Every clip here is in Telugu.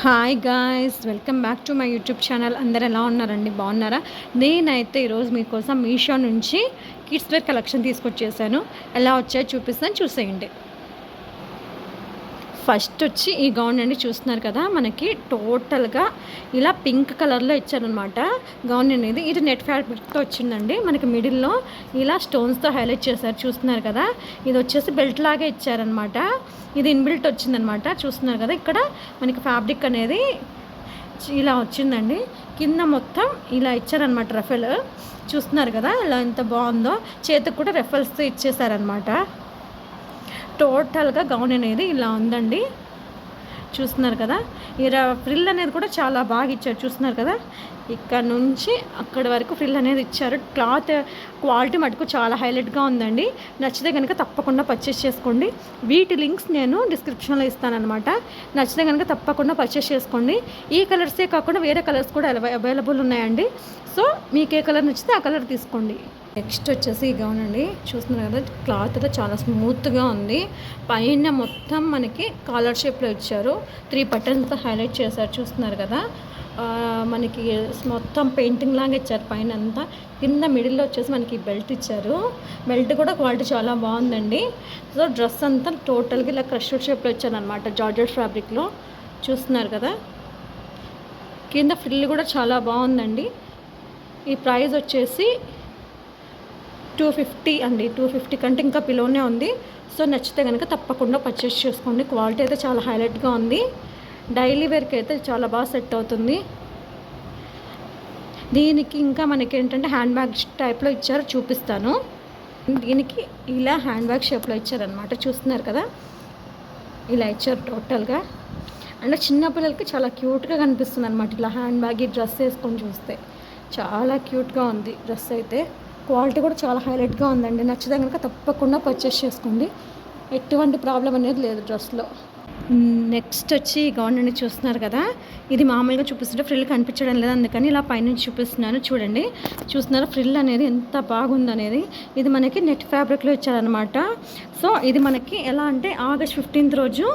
Hi guys, welcome back to my YouTube channel. అందరు ఎలా ఉన్నారండి? బాగున్నారా? నేనైతే ఈరోజు మీకోసం మీషో నుంచి కిడ్స్ వేర్ కలెక్షన్ తీసుకొచ్చేసాను. ఎలా వచ్చాయో చూపిస్తాను, చూసేయండి. ఫస్ట్ వచ్చి ఈ గౌన్ అండి, చూస్తున్నారు కదా. మనకి టోటల్గా ఇలా పింక్ కలర్లో ఇచ్చారనమాట గౌన్ అనేది. ఇది నెట్ ఫ్యాబ్రిక్తో వచ్చిందండి. మనకి మిడిల్లో ఇలా స్టోన్స్తో హైలైట్ చేశారు, చూస్తున్నారు కదా. ఇది వచ్చేసి బెల్ట్ లాగే ఇచ్చారనమాట. ఇది ఇన్బిల్ట్ వచ్చిందనమాట, చూస్తున్నారు కదా. ఇక్కడ మనకి ఫ్యాబ్రిక్ అనేది ఇలా వచ్చిందండి. కింద మొత్తం ఇలా ఇచ్చారనమాట రఫెల్, చూస్తున్నారు కదా. ఇలా ఎంత బాగుందో. చేతికి కూడా రెఫెల్స్తో ఇచ్చేసారనమాట. టోటల్గా గౌన్ అనేది ఇలా ఉందండి, చూస్తున్నారు కదా. ఈ ఫ్రిల్ అనేది కూడా చాలా బాగా ఇచ్చారు, చూస్తున్నారు కదా. ఇక్కడ నుంచి అక్కడి వరకు ఫ్రిల్ అనేది ఇచ్చారు. క్లాత్ క్వాలిటీ మటుకు చాలా హైలైట్గా ఉందండి. నచ్చితే కనుక తప్పకుండా పర్చేస్ చేసుకోండి. వీటి లింక్స్ నేను డిస్క్రిప్షన్లో ఇస్తానన్నమాట. నచ్చితే కనుక తప్పకుండా పర్చేస్ చేసుకోండి. ఈ కలర్సే కాకుండా వేరే కలర్స్ కూడా అవైలబుల్ ఉన్నాయండి. సో మీకు ఏ కలర్ నచ్చితే ఆ కలర్ తీసుకోండి. నెక్స్ట్ వచ్చేసి ఈ గౌన్ అండి, చూస్తున్నారు కదా. క్లాత్ అయితే చాలా స్మూత్గా ఉంది. పైన మొత్తం మనకి కాలర్ షేప్లో ఇచ్చారు. 3 బటన్స్తో హైలైట్ చేశారు, చూస్తున్నారు కదా. మనకి మొత్తం పెయింటింగ్ లాగా ఇచ్చారు పైన అంతా. కింద మిడిల్లో వచ్చేసి మనకి బెల్ట్ ఇచ్చారు. బెల్ట్ కూడా క్వాలిటీ చాలా బాగుందండి. సో డ్రెస్ అంతా టోటల్గా ఇలా క్రష్డ్ షేప్లో ఇచ్చారనమాట, జార్జెట్ ఫ్యాబ్రిక్లో, చూస్తున్నారు కదా. కింద ఫ్రిల్ కూడా చాలా బాగుందండి. ఈ ప్రైస్ వచ్చేసి 250 అండి. 250 కంటే ఇంకా బిలోనే ఉంది. సో నచ్చితే కనుక తప్పకుండా పర్చేస్ చేసుకోండి. క్వాలిటీ అయితే చాలా హైలైట్గా ఉంది. డైలీ వేర్కి అయితే చాలా బాగా సెట్ అవుతుంది. దీనికి ఇంకా మనకి ఏంటంటే హ్యాండ్ బ్యాగ్ టైప్లో ఇచ్చారు, చూపిస్తాను. దీనికి ఇలా హ్యాండ్ బ్యాగ్ షేప్లో ఇచ్చారనమాట, చూస్తున్నారు కదా. ఇలా ఇచ్చారు టోటల్గా. అంటే చిన్నపిల్లలకి చాలా క్యూట్గా కనిపిస్తుంది అనమాట. ఇలా హ్యాండ్ బ్యాగ్ ఈ డ్రెస్ వేసుకొని చూస్తే చాలా క్యూట్గా ఉంది డ్రెస్ అయితే. క్వాలిటీ కూడా చాలా హైలైట్గా ఉందండి. నచ్చితే కనుక తప్పకుండా పర్చేస్ చేసుకోండి. ఎటువంటి ప్రాబ్లం అనేది లేదు డ్రెస్లో. నెక్స్ట్ వచ్చి గౌన్ అండి, చూస్తున్నారు కదా. ఇది మామూలుగా చూపిస్తుంటే ఫ్రిల్ కనిపించడం లేదు, అందుకని ఇలా పైనుంచి చూపిస్తున్నాను. చూడండి, చూస్తున్నారు ఫ్రిల్ అనేది ఎంత బాగుందనేది. ఇది మనకి నెట్ ఫ్యాబ్రిక్లో ఇచ్చారనమాట. సో ఇది మనకి ఎలా అంటే ఆగస్ట్ 15th రోజు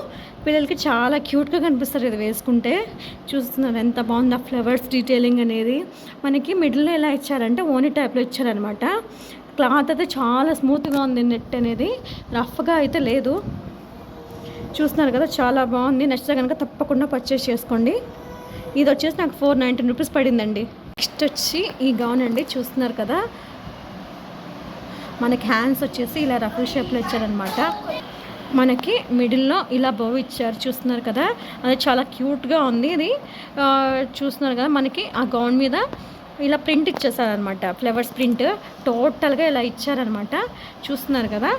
పిల్లలకి చాలా క్యూట్గా కనిపిస్తారు ఇది వేసుకుంటే. చూస్తున్నారు ఎంత బాగుంది ఆ ఫ్లవర్స్ డీటెయిలింగ్ అనేది. మనకి మిడిల్లో ఎలా ఇచ్చారంటే ఓనీ టైప్లో ఇచ్చారనమాట. క్లాత్ అయితే చాలా స్మూత్గా ఉంది, నెట్ అనేది రఫ్గా అయితే లేదు. చూస్తున్నారు కదా, చాలా బాగుంది. నచ్చితే కనుక తప్పకుండా పర్చేస్ చేసుకోండి. ఇది వచ్చేసి నాకు 419 రూపీస్ పడిందండి. నెక్స్ట్ వచ్చి ఈ గౌన్ అండి, చూస్తున్నారు కదా. మనకి హ్యాండ్స్ వచ్చేసి ఇలా రఫల్ షేప్లో ఇచ్చారనమాట. మనకి మిడిల్లో ఇలా బౌ ఇచ్చారు, చూస్తున్నారు కదా. అది చాలా క్యూట్గా ఉంది. ఇది చూస్తున్నారు కదా. మనకి ఆ గౌన్ మీద ఇలా ప్రింట్ ఇచ్చేసారనమాట, ఫ్లవర్స్ ప్రింట్ టోటల్గా ఇలా ఇచ్చారనమాట, చూస్తున్నారు కదా.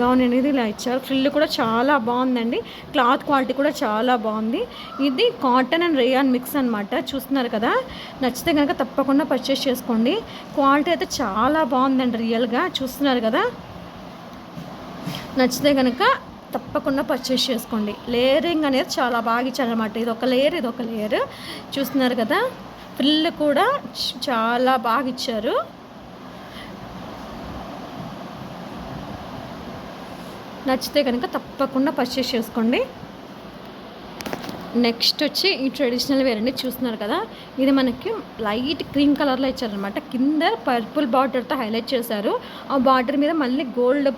గౌన్ అనేది ఇలా ఇచ్చారు. ఫ్రిల్ కూడా చాలా బాగుందండి. క్లాత్ క్వాలిటీ కూడా చాలా బాగుంది. ఇది కాటన్ అండ్ రేయాన్ మిక్స్ అనమాట, చూస్తున్నారు కదా. నచ్చితే కనుక తప్పకుండా పర్చేస్ చేసుకోండి. క్వాలిటీ అయితే చాలా బాగుందండి రియల్గా, చూస్తున్నారు కదా. నచ్చితే కనుక తప్పకుండా పర్చేస్ చేసుకోండి. లేయరింగ్ అనేది చాలా బాగా ఇచ్చారనమాట. ఇది ఒక లేయర్, ఇది ఒక లేయర్, చూస్తున్నారు కదా. ఫ్రిల్ కూడా చాలా బాగా ఇచ్చారు. నచ్చితే కనుక తప్పకుండా పర్చేస్ చేసుకోండి. నెక్స్ట్ వచ్చి ఈ ట్రెడిషనల్ వేర్ అండి, చూస్తున్నారు కదా. ఇది మనకి లైట్ క్రీమ్ కలర్లో ఇచ్చారనమాట. కింద పర్పుల్ బార్డర్తో హైలైట్ చేశారు. ఆ బార్డర్ మీద మళ్ళీ గోల్డ్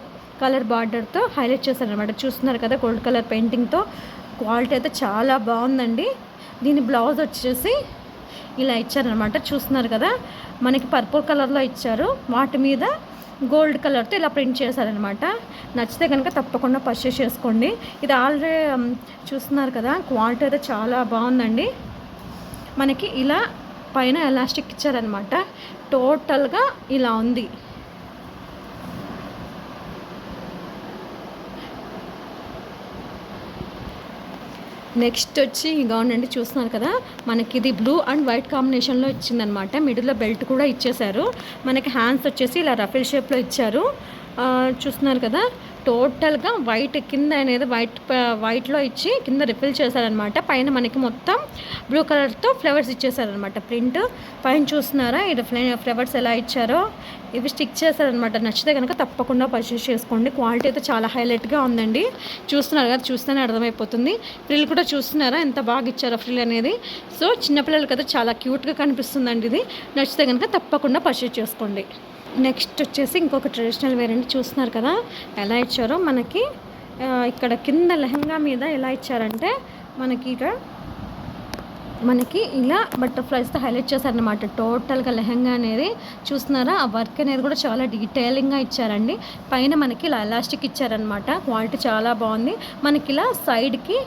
కలర్ బార్డర్తో హైలైట్ చేశారనమాట, చూస్తున్నారు కదా. Gold colour పెయింటింగ్తో. క్వాలిటీ అయితే చాలా బాగుందండి. దీని బ్లౌజ్ వచ్చేసి ఇలా ఇచ్చారనమాట, చూస్తున్నారు కదా. మనకి పర్పుల్ కలర్లో ఇచ్చారు, వాటి మీద గోల్డ్ కలర్తో ఇలా ప్రింట్ చేశారనమాట. నచ్చితే కనుక తప్పకుండా పర్చేస్ చేసుకోండి. ఇది ఆల్రెడీ చూస్తున్నారు కదా. క్వాలిటీ అయితే చాలా బాగుందండి. మనకి ఇలా పైన ఎలాస్టిక్ ఇచ్చారనమాట. టోటల్గా ఇలా ఉంది. నెక్స్ట్ వచ్చి ఈ గౌన్ అండి, చూస్తున్నారు కదా. మనకి ఇది బ్లూ అండ్ వైట్ కాంబినేషన్లో ఇచ్చిందనమాట. మిడిల్లో బెల్ట్ కూడా ఇచ్చేశారు. మనకి హ్యాండ్స్ వచ్చేసి ఇలా రఫెల్ షేప్లో ఇచ్చారు, చూస్తున్నారు కదా. టోటల్గా వైట్ కింద అనేది వైట్లో ఇచ్చి కింద రిఫిల్ చేశారనమాట. పైన మనకి మొత్తం బ్లూ కలర్తో ఫ్లవర్స్ ఇచ్చేసారనమాట ప్రింట్. పైన చూస్తున్నారా ఇది ఫ్లవర్స్ ఎలా ఇచ్చారో, ఇవి స్టిక్ చేశారనమాట. నచ్చితే కనుక తప్పకుండా పర్చేస్ చేసుకోండి. క్వాలిటీ అయితే చాలా హైలైట్గా ఉందండి. చూస్తున్నారు కదా, చూస్తేనే అర్థమైపోతుంది. ఫ్రిల్ కూడా చూస్తున్నారా ఎంత బాగా ఇచ్చారో ఫ్రిల్ అనేది. సో చిన్నపిల్లలకి అయితే చాలా క్యూట్గా కనిపిస్తుందండి ఇది. నచ్చితే కనుక తప్పకుండా పర్చేస్ చేసుకోండి. నెక్స్ట్ వచ్చేసి ఇంకొక ట్రెడిషనల్ వేర్ అండి. చూస్తున్నారు కదా ఎలా ఇచ్చారో. మనకి ఇక్కడ కింద లెహంగా మీద ఎలా ఇచ్చారంటే మనకి ఇలా బటర్ఫ్లైస్తో హైలైట్ చేశారనమాట టోటల్గా లెహంగా అనేది. చూస్తున్నారా ఆ వర్క్ అనేది కూడా చాలా డీటెయిలింగ్గా ఇచ్చారండి. పైన మనకి ఇలా ఎలాస్టిక్ ఇచ్చారనమాట. క్వాలిటీ చాలా బాగుంది. మనకి ఇలా సైడ్కి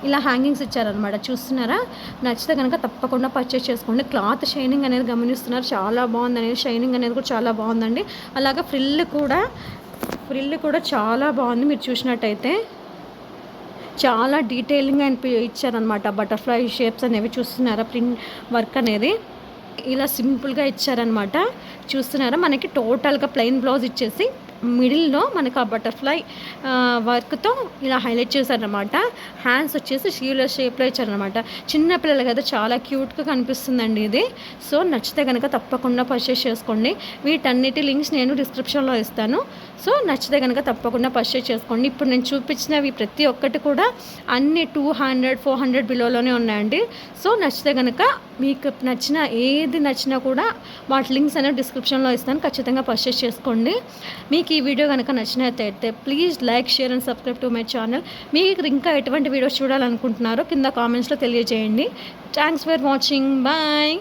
ఇలా హ్యాంగింగ్స్ ఇచ్చారనమాట. చూస్తున్నారా, నచ్చితే కనుక తప్పకుండా పర్చేస్ చేసుకోండి. క్లాత్ షైనింగ్ అనేది గమనిస్తున్నారు, చాలా బాగుంది అనేది. షైనింగ్ అనేది కూడా చాలా బాగుందండి. అలాగే ఫ్రిల్ కూడా చాలా బాగుంది. మీరు చూసినట్టయితే చాలా డీటెయిలింగ్గా ఇచ్చారనమాట. బటర్ఫ్లై షేప్స్ అనేవి చూస్తున్నారా, ప్రింట్ వర్క్ అనేది ఇలా సింపుల్గా ఇచ్చారనమాట. చూస్తున్నారా, మనకి టోటల్గా ప్లెయిన్ బ్లౌజ్ ఇచ్చేసి మిడిల్లో మనకు ఆ బటర్ఫ్లై వర్క్తో ఇలా హైలైట్ చేశారనమాట. హ్యాండ్స్ వచ్చేసి షీలర్ షేప్లో ఇచ్చారనమాట. చిన్నపిల్లలు కదా చాలా క్యూట్గా కనిపిస్తుందండి ఇది. సో నచ్చితే కనుక తప్పకుండా పర్చేస్ చేసుకోండి. వీటన్నిటి లింక్స్ నేను డిస్క్రిప్షన్లో ఇస్తాను. సో నచ్చితే కనుక తప్పకుండా పర్చేస్ చేసుకోండి. ఇప్పుడు నేను చూపించినవి ప్రతి ఒక్కటి కూడా అన్ని 200, 400 బిలోలోనే ఉన్నాయండి. సో నచ్చితే కనుక మీకు ఏది నచ్చినా కూడా వాటి లింక్స్ అనేవి డిస్క్రిప్షన్లో ఇస్తాను. ఖచ్చితంగా పర్చేస్ చేసుకోండి. మీకు ఈ వీడియో కనుక నచ్చినట్లయితే please like, share and subscribe to my channel. మీకు ఇంకా ఎటువంటి వీడియోస్ చూడాలనుకుంటున్నారో కింద కామెంట్స్లో తెలియజేయండి. Thanks for watching. బాయ్.